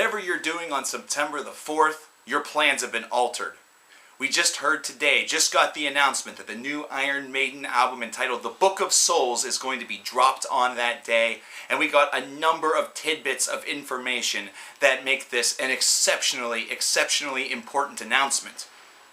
whatever you're doing on September the 4th, your plans have been altered. We just heard today, just got the announcement that the new Iron Maiden album entitled The Book of Souls is going to be dropped on that day, and we got a number of tidbits of information that make this an exceptionally important announcement.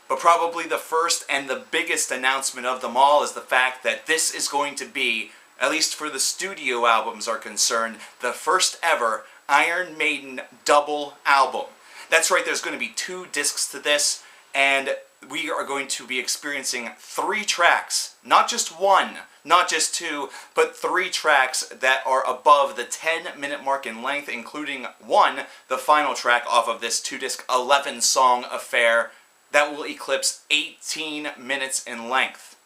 But probably the first and the biggest announcement of them all is the fact that this is going to be, at least for the studio albums are concerned, the first ever Iron Maiden double album. That's right, there's going to be 2 discs to this, and we are going to be experiencing 3 tracks, not just 1, not just 2, but 3 tracks that are above the 10-minute mark in length, including 1, the final track off of this 2-disc 11-song affair that will eclipse 18 minutes in length.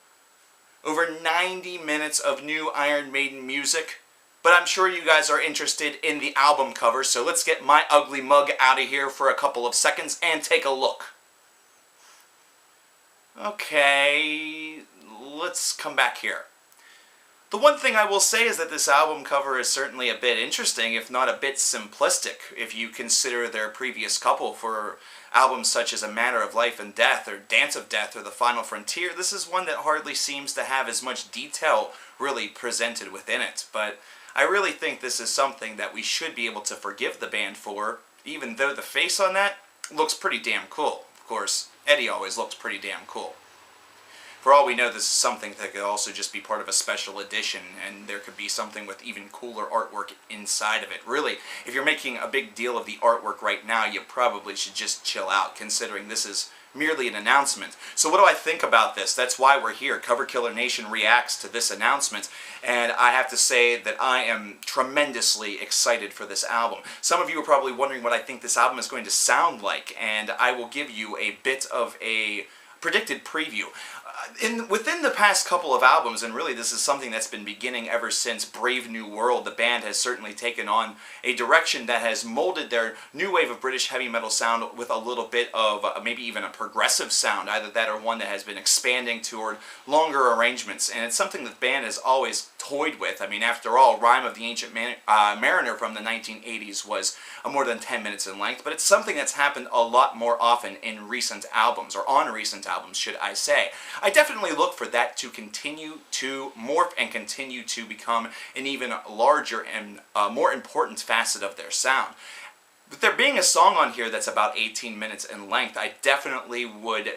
Over 90 minutes of new Iron Maiden music, but I'm sure you guys are interested in the album cover, so let's get my ugly mug out of here for a couple of seconds and take a look. Okay, let's come back here. The one thing I will say is that this album cover is certainly a bit interesting, if not a bit simplistic, if you consider their previous couple for albums such as A Matter of Life and Death, or Dance of Death, or The Final Frontier. This is one that hardly seems to have as much detail really presented within it, but I really think this is something that we should be able to forgive the band for, even though the face on that looks pretty damn cool. Of course, Eddie always looks pretty damn cool. For all we know, this is something that could also just be part of a special edition, and there could be something with even cooler artwork inside of it. Really, if you're making a big deal of the artwork right now, you probably should just chill out, considering this is merely an announcement. So what do I think about this? That's why we're here. Cover Killer Nation reacts to this announcement, and I have to say that I am tremendously excited for this album. Some of you are probably wondering what I think this album is going to sound like, and I will give you a bit of a predicted preview. Within the past couple of albums, and really this is something that's been beginning ever since Brave New World, the band has certainly taken on a direction that has molded their new wave of British heavy metal sound with a little bit of maybe even a progressive sound, either that or one that has been expanding toward longer arrangements, and it's something that the band has always toyed with. I mean, after all, Rime of the Ancient Mariner from the 1980s was more than 10 minutes in length, but it's something that's happened a lot more often in recent albums, or on recent albums, should I say. I definitely look for that to continue to morph and continue to become an even larger and more important facet of their sound. With there being a song on here that's about 18 minutes in length, I definitely would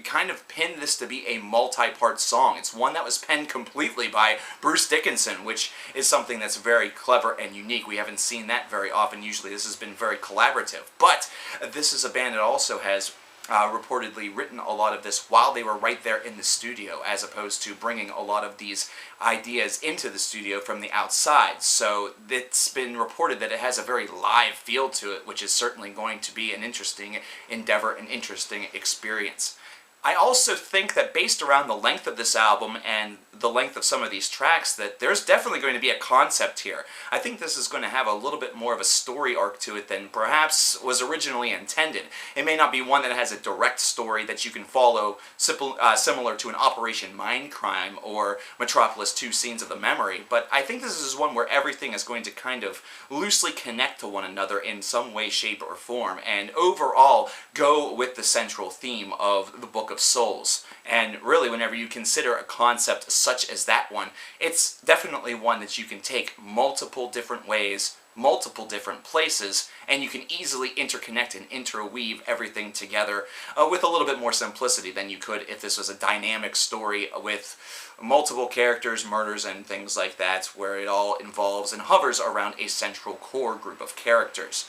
kind of pin this to be a multi-part song. It's one that was penned completely by Bruce Dickinson, which is something that's very clever and unique. We haven't seen that very often. Usually this has been very collaborative. But this is a band that also has reportedly written a lot of this while they were right there in the studio, as opposed to bringing a lot of these ideas into the studio from the outside. So it's been reported that it has a very live feel to it, which is certainly going to be an interesting endeavor, an interesting experience. I also think that based around the length of this album and the length of some of these tracks, that there's definitely going to be a concept here. I think this is going to have a little bit more of a story arc to it than perhaps was originally intended. It may not be one that has a direct story that you can follow, similar to an Operation Mindcrime or Metropolis 2 Scenes of the Memory, but I think this is one where everything is going to kind of loosely connect to one another in some way, shape, or form, and overall go with the central theme of the Book of Souls. And really, whenever you consider a concept such as that one, it's definitely one that you can take multiple different ways, multiple different places, and you can easily interconnect and interweave everything together with a little bit more simplicity than you could if this was a dynamic story with multiple characters, murders, and things like that, where it all involves and hovers around a central core group of characters.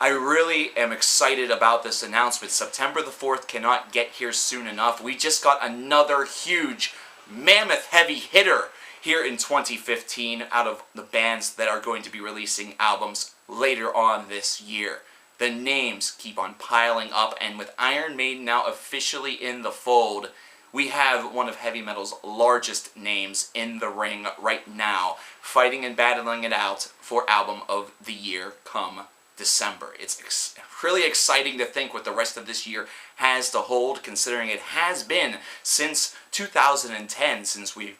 I really am excited about this announcement. September the 4th cannot get here soon enough. We just got another huge, mammoth heavy hitter here in 2015 out of the bands that are going to be releasing albums later on this year. The names keep on piling up, and with Iron Maiden now officially in the fold, we have one of heavy metal's largest names in the ring right now, fighting and battling it out for Album of the Year come December. It's really exciting to think what the rest of this year has to hold, considering it has been since 2010 since we've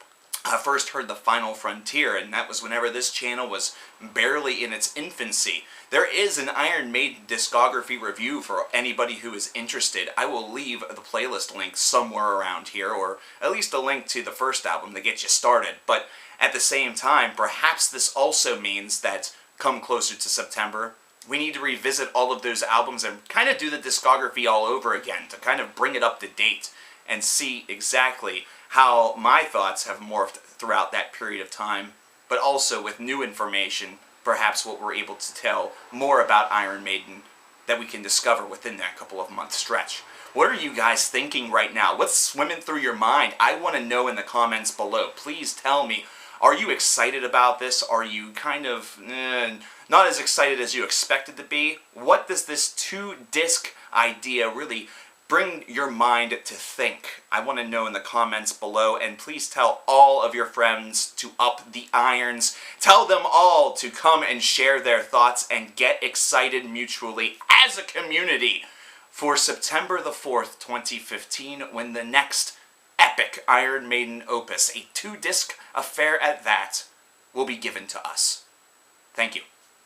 first heard the Final Frontier, and that was whenever this channel was barely in its infancy. There is an Iron Maiden discography review for anybody who is interested. I will leave the playlist link somewhere around here, or at least a link to the first album to get you started. But at the same time, perhaps this also means that come closer to September, we need to revisit all of those albums and kind of do the discography all over again to kind of bring it up to date and see exactly how my thoughts have morphed throughout that period of time, but also with new information, perhaps what we're able to tell more about Iron Maiden that we can discover within that couple of month stretch. What are you guys thinking right now? What's swimming through your mind? I want to know in the comments below. Please tell me, are you excited about this? Are you kind of not as excited as you expected to be? What does this 2-disc idea really bring your mind to think? I want to know in the comments below, and please tell all of your friends to up the irons. Tell them all to come and share their thoughts and get excited mutually as a community for September the 4th, 2015, when the next epic Iron Maiden opus, a 2-disc affair at that, will be given to us. Thank you.